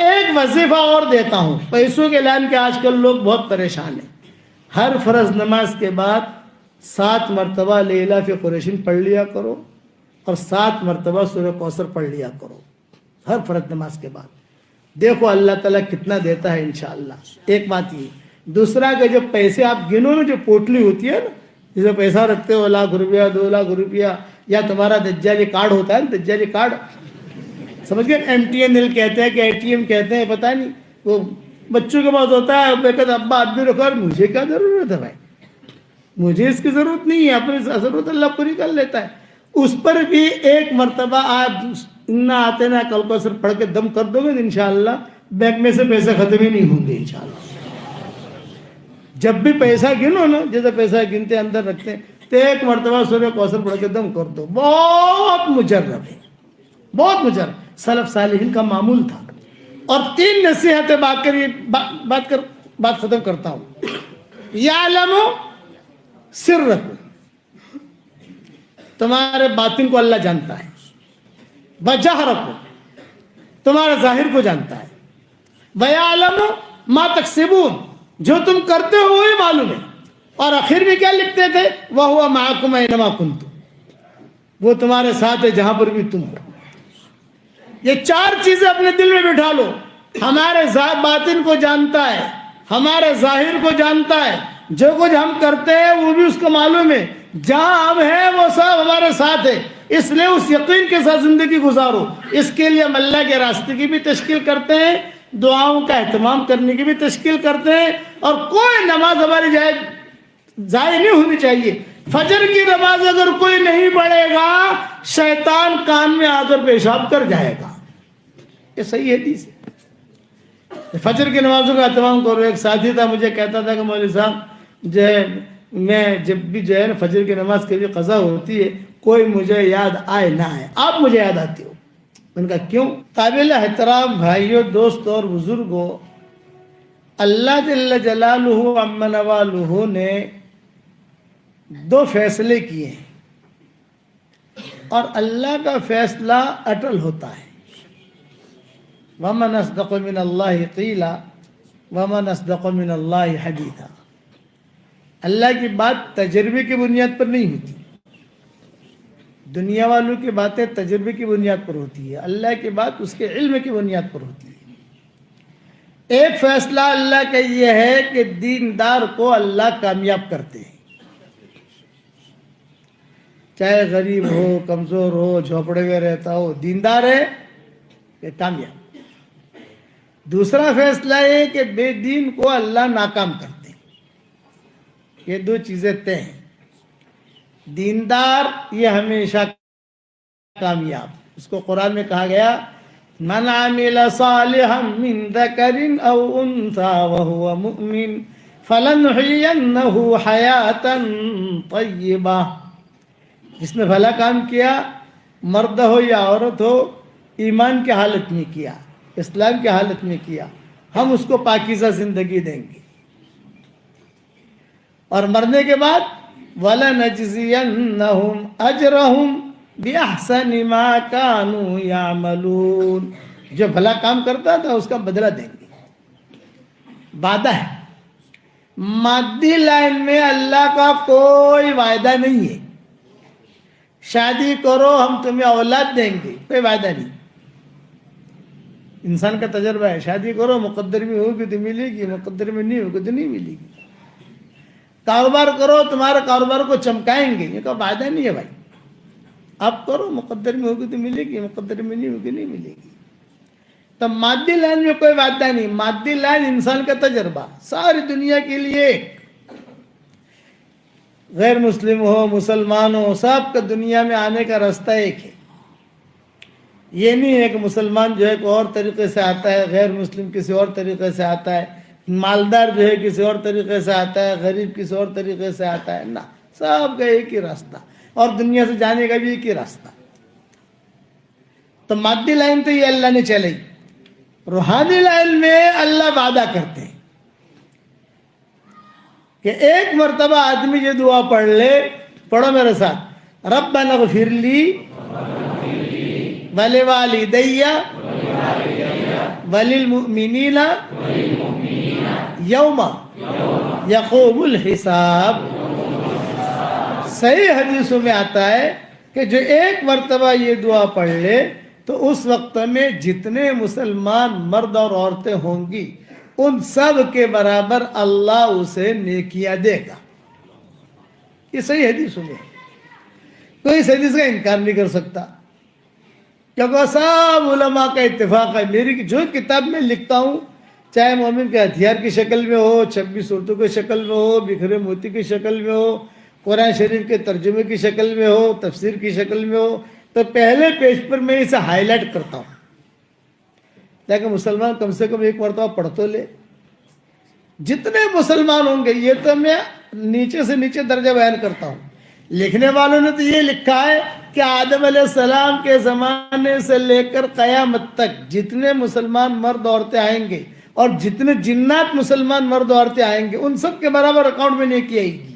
ایک وظیفہ اور دیتا ہوں پیسوں کے اعلان کے، آج کل لوگ بہت پریشان ہیں. ہر فرض نماز کے بعد 7 مرتبہ لیلاف قریشین پڑھ لیا کرو اور 7 مرتبہ سورہ کوثر پڑھ لیا کرو ہر فرض نماز کے بعد. دیکھو اللہ تعالیٰ کتنا دیتا ہے انشاءاللہ. ایک بات یہ. دوسرا کہ جو پیسے آپ گنو نا، جو پوٹلی ہوتی ہے نا جسے پیسہ رکھتے ہو، 1 لاکھ روپیہ 2 لاکھ روپیہ، یا تمہارا دجالی کارڈ ہوتا ہے نا، دجالی کارڈ سمجھ گئے، MTNL کہتے ہیں کہ ATM کہتے ہیں، پتہ نہیں، وہ بچوں کے پاس ہوتا ہے. وہ کہتے ابا آدمی رکھو، مجھے کیا ضرورت ہے بھائی، مجھے اس کی ضرورت نہیں ہے، اپنی ضرورت اللہ پوری کر لیتا ہے. اس پر بھی 1 مرتبہ آپ انا آتے نا کل کو سر پڑھ کے دم کر دو گے انشاءاللہ بینک میں سے پیسے ختم ہی نہیں ہوں گے انشاءاللہ. جب بھی پیسہ گنو نا، جیسے پیسہ گنتے اندر رکھتے ہیں، تو 1 مرتبہ سورہ کوثر پڑھ کے دم کر دو. بہت مجرب ہے، بہت مجرب، سلف صالحین کا معمول تھا. اور 3 نصیحتیں بات ختم کرتا ہوں. یعلم سرکم، تمہارے باطن کو اللہ جانتا ہے. وجہرکم، تمہارے ظاہر کو جانتا ہے. ویعلم ما تکسبون، جو تم کرتے ہو وہی معلوم ہے. اور آخر میں کیا لکھتے تھے؟ وَهُوَ مَعَكُمْ أَيْنَمَا كُنْتُمْ، وہ تمہارے ساتھ ہے جہاں پر بھی تم ہو. یہ 4 چیزیں اپنے دل میں بٹھا لو. ہمارے باطن کو جانتا ہے، ہمارے ظاہر کو جانتا ہے، جو کچھ ہم کرتے ہیں وہ بھی اس کو معلوم ہے، جہاں ہم ہیں وہ سب ہمارے ساتھ ہے. اس لیے اس یقین کے ساتھ زندگی گزارو. اس کے لیے ہم اللہ کے راستے کی بھی تشکیل کرتے ہیں، دعاؤں کا اہتمام کرنے کی بھی تشکیل کرتے ہیں. اور کوئی نماز ہماری ضائع نہیں ہونی چاہیے. فجر کی نماز اگر کوئی نہیں پڑھے گا، شیطان کان میں آ کر پیشاب کر جائے گا. یہ صحیح حدیث ہے. فجر کی نمازوں کا اہتمام کرو. ایک ساتھی تھا، مجھے کہتا تھا کہ مولوی صاحب جو ہے میں جب بھی جو ہے نا فجر کی نماز کے لیے قضا ہوتی ہے، کوئی مجھے یاد آئے نہ آئے، آپ مجھے یاد آتے ہو. میں نے کہا کیوں؟ قابل احترام بھائیوں، دوستوں اور بزرگوں، اللہ جل جلالہ عم نوالہ نے 2 فیصلے کیے ہیں اور اللہ کا فیصلہ اٹل ہوتا ہے. وَمَنْ أَصْدَقُ مِنَ اللَّهِ قِيلًا وَمَنْ أَصْدَقُ مِنَ اللَّهِ حَدِيثًا. اللہ کی بات تجربے کی بنیاد پر نہیں ہوتی. دنیا والوں کی باتیں تجربے کی بنیاد پر ہوتی ہے، اللہ کی بات اس کے علم کی بنیاد پر ہوتی ہے. ایک فیصلہ اللہ کا یہ ہے کہ دیندار کو اللہ کامیاب کرتے ہیں، چاہے غریب ہو، کمزور ہو، جھوپڑے میں رہتا ہو، دیندار ہے کہ کامیاب. دوسرا فیصلہ یہ کہ بے دین کو اللہ ناکام کرتے ہیں. یہ 2 چیزیں طے ہیں. دیندار یہ ہمیشہ کامیاب. اس کو قرآن میں کہا گیا من عمل صالحا من ذکر او انثى وهو مؤمن فلنحيينه حیاتا طیبہ. جس نے بھلا کام کیا، مرد ہو یا عورت ہو، ایمان کی حالت میں کیا، اسلام کی حالت میں کیا، ہم اس کو پاکیزہ زندگی دیں گے. اور مرنے کے بعد وَلَنَجْزِيَنَّهُمْ أَجْرَهُمْ بِأَحْسَنِ مَا كَانُوا يَعْمَلُونَ. جو بھلا کام کرتا تھا اس کا بدلہ دیں گے. وعدہ ہے. مادی لائن میں اللہ کا کوئی وعدہ نہیں ہے. شادی کرو ہم تمہیں اولاد دیں گے، کوئی وعدہ نہیں. انسان کا تجربہ ہے، شادی کرو مقدر میں ہوگی تو ملے گی، مقدر میں نہیں ہوگی تو نہیں ملے گی. کاروبار کرو تمہارے کاروبار کو چمکائیں گے، یہ تو وعدہ نہیں ہے بھائی. آپ کرو مقدر میں ہوگی تو ملے گی، مقدر میں نہیں ہوگی نہیں ملے گی. تو مادی لائن میں کوئی وعدہ نہیں. مادی لائن انسان کا تجربہ ساری دنیا کے لیے، غیر مسلم ہو مسلمان ہو، سب کا دنیا میں آنے کا راستہ ایک ہے. یہ نہیں ہے کہ مسلمان جو ہے کوئی اور طریقے سے آتا ہے، غیر مسلم کسی اور طریقے سے آتا ہے، مالدار جو ہے کسی اور طریقے سے آتا ہے، غریب کسی اور طریقے سے آتا ہے. نہ، سب کا ایک ہی راستہ، اور دنیا سے جانے کا بھی ایک ہی راستہ. تو مادی لائن تو یہ اللہ نے چلائی. روحانی لائن میں اللہ وعدہ کرتے ہیں کہ ایک مرتبہ آدمی یہ دعا پڑھ لے، پڑھو میرے ساتھ، ربنا اغفر لی ولوالدی وَلِلْمُؤْمِنِينَ یوم یقوم الحساب. صحیح حدیثوں میں آتا ہے کہ جو ایک مرتبہ یہ دعا پڑھ لے تو اس وقت میں جتنے مسلمان مرد اور عورتیں ہوں گی ان سب کے برابر اللہ اسے نیکیاں دے گا. یہ صحیح حدیثوں میں ہے. کوئی اس حدیث کا انکار نہیں کر سکتا کیونکہ سب علماء کا اتفاق ہے. میری جو کتاب میں لکھتا ہوں چاہے مومن کے ہتھیار کی شکل میں ہو, 26 صورتوں کی شکل میں ہو, بکھرے موتی کی شکل میں ہو, قرآن شریف کے ترجمے کی شکل میں ہو, تفسیر کی شکل میں ہو, تو پہلے پیج پر میں اسے ہائی لائٹ کرتا ہوں تاکہ مسلمان کم سے کم ایک مرتبہ پڑھ تو لے. جتنے مسلمان ہوں گے یہ تو میں نیچے سے نیچے درجہ بیان کرتا ہوں. لکھنے والوں نے تو یہ لکھا ہے کہ آدم علیہ السلام کے زمانے سے لے کر قیامت تک جتنے مسلمان مرد عورتیں آئیں گے اور جتنے جنات مسلمان مرد عورتیں آئیں گے ان سب کے برابر اکاؤنٹ میں نیکی آئے گی.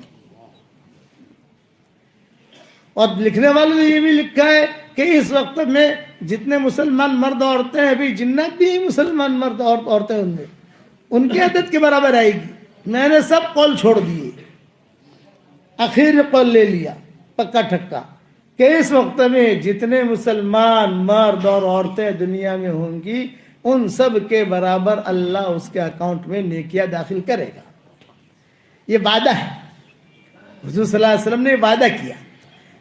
اور لکھنے والوں نے یہ بھی لکھا ہے کہ اس وقت میں جتنے مسلمان مرد عورتیں ہیں ابھی جنات بھی مسلمان مرد عورتیں ہوں گے ان کی عدد کے برابر آئے گی. میں نے سب قول چھوڑ دیے, آخر قول لے لیا پکا ٹھکا کہ اس وقت میں جتنے مسلمان مرد اور عورتیں دنیا میں ہوں گی ان سب کے برابر اللہ اس کے اکاؤنٹ میں نیکیاں داخل کرے گا. یہ وعدہ ہے. حضور صلی اللہ علیہ وسلم نے وعدہ کیا.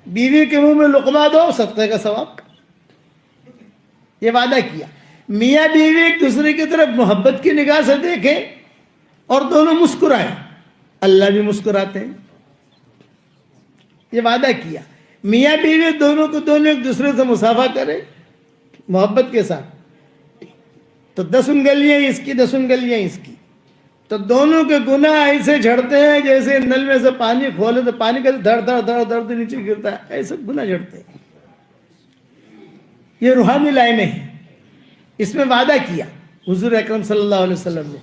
بیوی کے منہ میں لقمہ دو صدقے کا ثواب, یہ وعدہ کیا. میاں بیوی ایک دوسرے کی طرف محبت کی نگاہ سے دیکھیں اور دونوں مسکرائیں, اللہ بھی مسکراتے ہیں. یہ وعدہ کیا. میاں بیوی دونوں ایک دوسرے سے مصافحہ کریں محبت کے ساتھ تو 10 انگلیاں اس کی 10 انگلیاں اس کی, تو دونوں کے گناہ ایسے جھڑتے ہیں جیسے نل میں سے پانی کھولے تو پانی کا دھڑ دھڑ دھڑ دھڑ نیچے گرتا ہے, ایسے گناہ جھڑتے ہیں. یہ روحانی لائنیں ہیں. اس میں وعدہ کیا حضور اکرم صلی اللہ علیہ وسلم نے